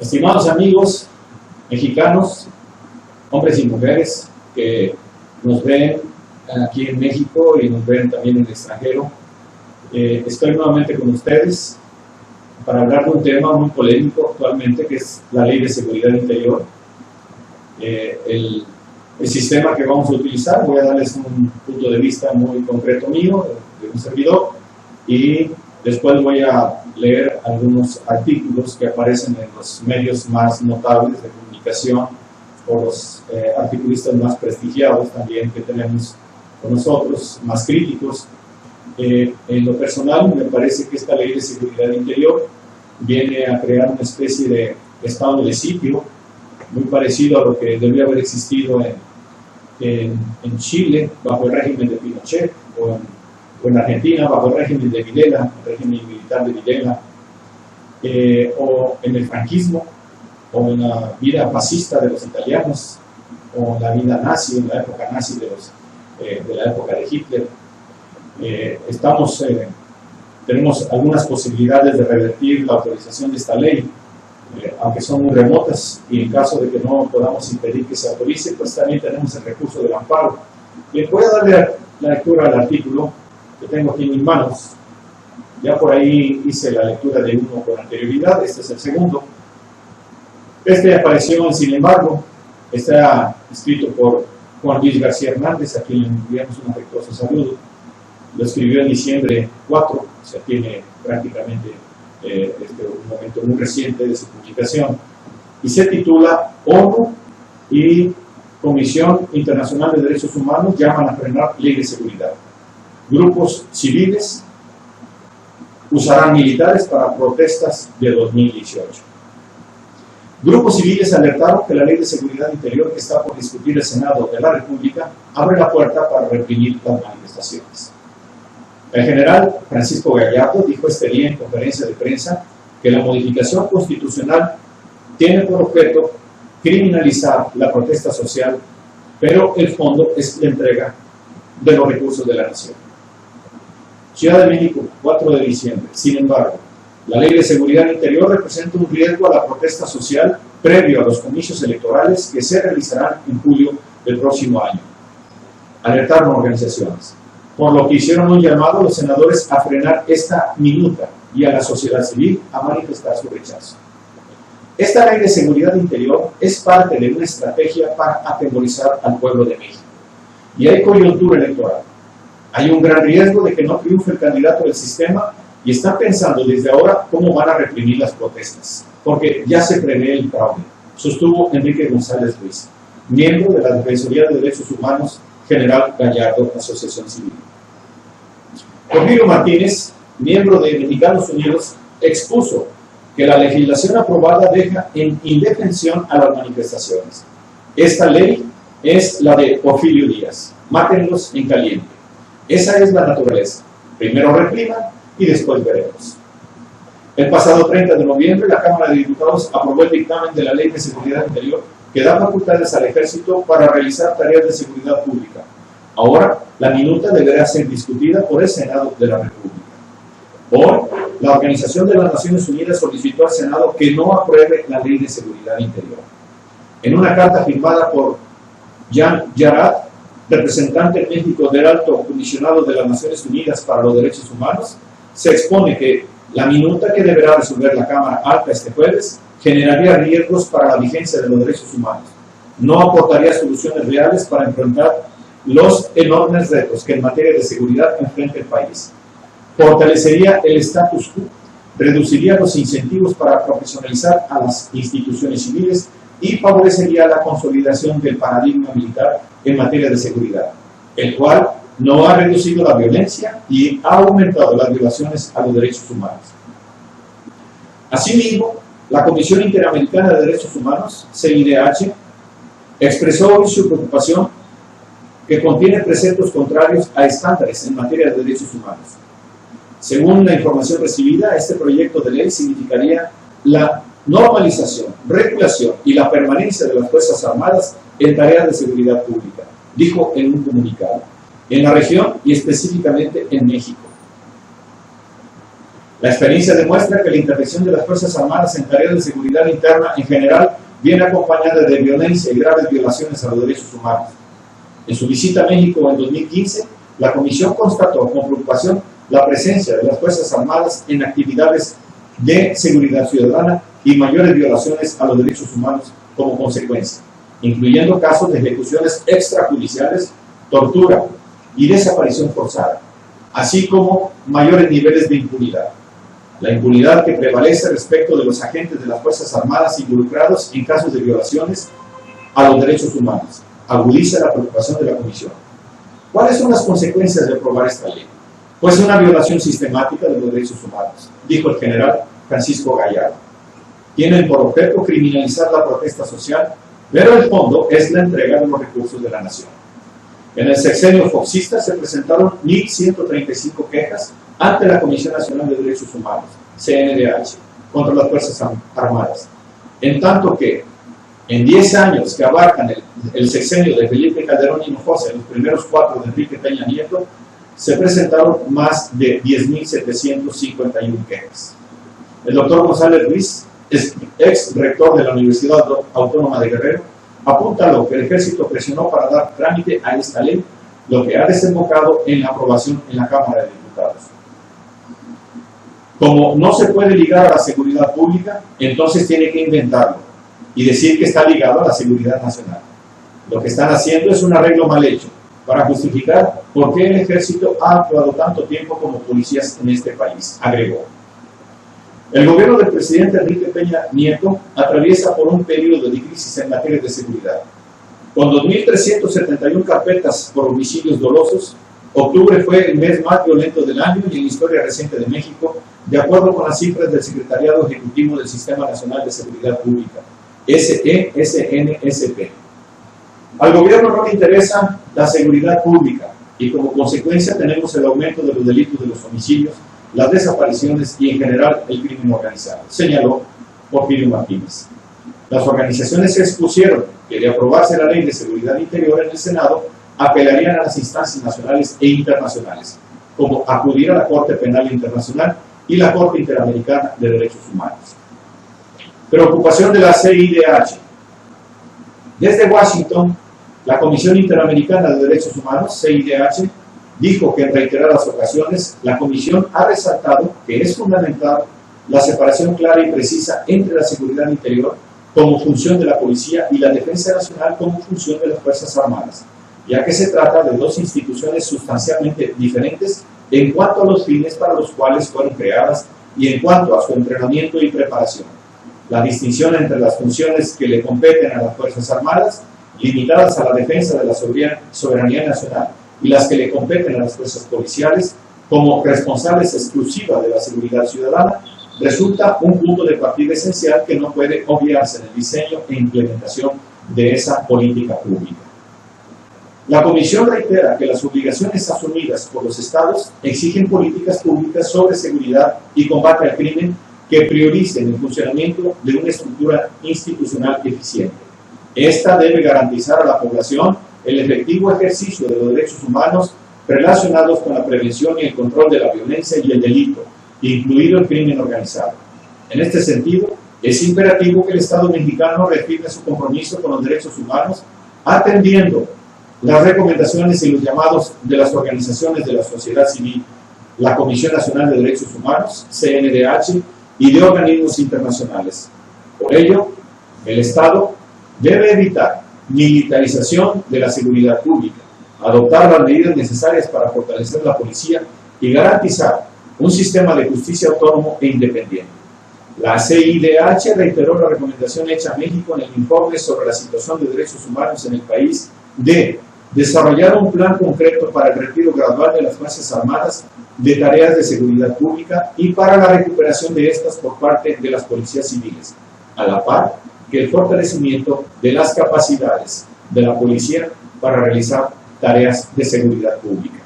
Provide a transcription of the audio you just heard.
Estimados amigos mexicanos, hombres y mujeres que nos ven aquí en México y nos ven también en el extranjero, estoy nuevamente con ustedes para hablar de un tema muy polémico actualmente, que es la Ley de Seguridad Interior. El sistema que vamos a utilizar, voy a darles un punto de vista muy concreto mío, de un servidor, y después voy a leer algunos artículos que aparecen en los medios más notables de comunicación, por los articulistas más prestigiados también que tenemos con nosotros, más críticos. En lo personal, me parece que esta Ley de Seguridad Interior viene a crear una especie de estado de sitio, muy parecido a lo que debió haber existido en Chile, bajo el régimen de Pinochet, o en Argentina, bajo el régimen de Videla, el régimen militar de Videla, o en el franquismo, o en la vida fascista de los italianos, o en la vida nazi, en la época nazi de la época de Hitler. Tenemos algunas posibilidades de revertir la autorización de esta ley, aunque son muy remotas, y en caso de que no podamos impedir que se autorice, pues también tenemos el recurso del amparo. Les voy a darle la lectura al artículo que tengo aquí en mis manos. Ya por ahí hice la lectura de uno con anterioridad, este es el segundo. Este apareció en Sin embargo, está escrito por Juan Luis García Hernández, a quien le enviamos un afectuoso saludo. Lo escribió en diciembre 4, o sea, tiene prácticamente un momento muy reciente de su publicación, y se titula ONU y Comisión Internacional de Derechos Humanos llaman a frenar ley de seguridad. Grupos civiles usarán militares para protestas de 2018. Grupos civiles alertaron que la Ley de Seguridad Interior que está por discutir el Senado de la República abre la puerta para reprimir las manifestaciones. El general Francisco Gallardo dijo este día en conferencia de prensa que la modificación constitucional tiene por objeto criminalizar la protesta social, pero el fondo es la entrega de los recursos de la nación. Ciudad de México, 4 de diciembre. Sin embargo, la Ley de Seguridad Interior representa un riesgo a la protesta social previo a los comicios electorales que se realizarán en julio del próximo año. Alertaron organizaciones, por lo que hicieron un llamado a los senadores a frenar esta minuta y a la sociedad civil a manifestar su rechazo. Esta Ley de Seguridad Interior es parte de una estrategia para atemorizar al pueblo de México. Y hay coyuntura electoral. Hay un gran riesgo de que no triunfe el candidato del sistema y están pensando desde ahora cómo van a reprimir las protestas, porque ya se prevé el fraude, sostuvo Enrique González Ruiz, miembro de la Defensoría de Derechos Humanos, General Gallardo, Asociación Civil. Porfirio Martínez, miembro de Mexicanos Unidos, expuso que la legislación aprobada deja en indefensión a las manifestaciones. Esta ley es la de Porfirio Díaz, mátenlos en caliente. Esa es la naturaleza. Primero repriman y después veremos. El pasado 30 de noviembre, la Cámara de Diputados aprobó el dictamen de la Ley de Seguridad Interior que da facultades al Ejército para realizar tareas de seguridad pública. Ahora, la minuta deberá ser discutida por el Senado de la República. Hoy, la Organización de las Naciones Unidas solicitó al Senado que no apruebe la Ley de Seguridad Interior. En una carta firmada por Jan Yarad, representante en México del Alto Comisionado de las Naciones Unidas para los Derechos Humanos, se expone que la minuta que deberá resolver la Cámara Alta este jueves generaría riesgos para la vigencia de los derechos humanos, no aportaría soluciones reales para enfrentar los enormes retos que en materia de seguridad enfrenta el país, fortalecería el status quo, reduciría los incentivos para profesionalizar a las instituciones civiles y favorecería la consolidación del paradigma militar en materia de seguridad, el cual no ha reducido la violencia y ha aumentado las violaciones a los derechos humanos. Asimismo, la Comisión Interamericana de Derechos Humanos, CIDH, expresó hoy su preocupación que contiene preceptos contrarios a estándares en materia de derechos humanos. Según la información recibida, este proyecto de ley significaría la normalización, regulación y la permanencia de las Fuerzas Armadas en tareas de seguridad pública, dijo en un comunicado, en la región y específicamente en México. La experiencia demuestra que la intervención de las Fuerzas Armadas en tareas de seguridad interna en general viene acompañada de violencia y graves violaciones a los derechos humanos. En su visita a México en 2015, la Comisión constató con preocupación la presencia de las Fuerzas Armadas en actividades de seguridad ciudadana y mayores violaciones a los derechos humanos como consecuencia, incluyendo casos de ejecuciones extrajudiciales, tortura y desaparición forzada, así como mayores niveles de impunidad. La impunidad que prevalece respecto de los agentes de las Fuerzas Armadas involucrados en casos de violaciones a los derechos humanos agudiza la preocupación de la Comisión. ¿Cuáles son las consecuencias de aprobar esta ley? Pues una violación sistemática de los derechos humanos, dijo el general Francisco Gallardo. Tienen por objeto criminalizar la protesta social, pero el fondo es la entrega de los recursos de la nación. En el sexenio foxista se presentaron 1.135 quejas ante la Comisión Nacional de Derechos Humanos, CNDH, contra las Fuerzas Armadas, en tanto que en 10 años que abarcan el sexenio de Felipe Calderón Hinojosa y los primeros 4 de Enrique Peña Nieto, se presentaron más de 10.751 quejas. El doctor González Ruiz, ex rector de la Universidad Autónoma de Guerrero, apuntaló que el Ejército presionó para dar trámite a esta ley, lo que ha desembocado en la aprobación en la Cámara de Diputados. Como no se puede ligar a la seguridad pública, entonces tiene que inventarlo y decir que está ligado a la seguridad nacional. Lo que están haciendo es un arreglo mal hecho para justificar por qué el Ejército ha actuado tanto tiempo como policías en este país, agregó. El gobierno del presidente Enrique Peña Nieto atraviesa por un periodo de crisis en materia de seguridad. Con 2.371 carpetas por homicidios dolosos, octubre fue el mes más violento del año y en la historia reciente de México, de acuerdo con las cifras del Secretariado Ejecutivo del Sistema Nacional de Seguridad Pública, SESNSP. Al gobierno no le interesa la seguridad pública y como consecuencia tenemos el aumento de los delitos de los homicidios, las desapariciones y en general el crimen organizado, señaló Porfirio Martínez. Las organizaciones se expusieron que de aprobarse la Ley de Seguridad Interior en el Senado, apelarían a las instancias nacionales e internacionales, como acudir a la Corte Penal Internacional y la Corte Interamericana de Derechos Humanos. Preocupación de la CIDH. Desde Washington, la Comisión Interamericana de Derechos Humanos, CIDH, dijo que en reiteradas ocasiones la Comisión ha resaltado que es fundamental la separación clara y precisa entre la seguridad interior como función de la policía y la defensa nacional como función de las Fuerzas Armadas, ya que se trata de dos instituciones sustancialmente diferentes en cuanto a los fines para los cuales fueron creadas y en cuanto a su entrenamiento y preparación. La distinción entre las funciones que le competen a las Fuerzas Armadas, limitadas a la defensa de la soberanía nacional, y las que le competen a las fuerzas policiales, como responsables exclusivas de la seguridad ciudadana, resulta un punto de partida esencial que no puede obviarse en el diseño e implementación de esa política pública. La Comisión reitera que las obligaciones asumidas por los Estados exigen políticas públicas sobre seguridad y combate al crimen que prioricen el funcionamiento de una estructura institucional eficiente. Esta debe garantizar a la población el efectivo ejercicio de los derechos humanos relacionados con la prevención y el control de la violencia y el delito, incluido el crimen organizado. En este sentido, es imperativo que el Estado mexicano reafirme su compromiso con los derechos humanos, atendiendo las recomendaciones y los llamados de las organizaciones de la sociedad civil, la Comisión Nacional de Derechos Humanos, CNDH, y de organismos internacionales. Por ello, el Estado debe evitar militarización de la seguridad pública, adoptar las medidas necesarias para fortalecer la policía y garantizar un sistema de justicia autónomo e independiente. La CIDH reiteró la recomendación hecha a México en el informe sobre la situación de derechos humanos en el país de desarrollar un plan concreto para el retiro gradual de las Fuerzas Armadas de tareas de seguridad pública y para la recuperación de estas por parte de las policías civiles, a la par que el fortalecimiento de las capacidades de la policía para realizar tareas de seguridad pública.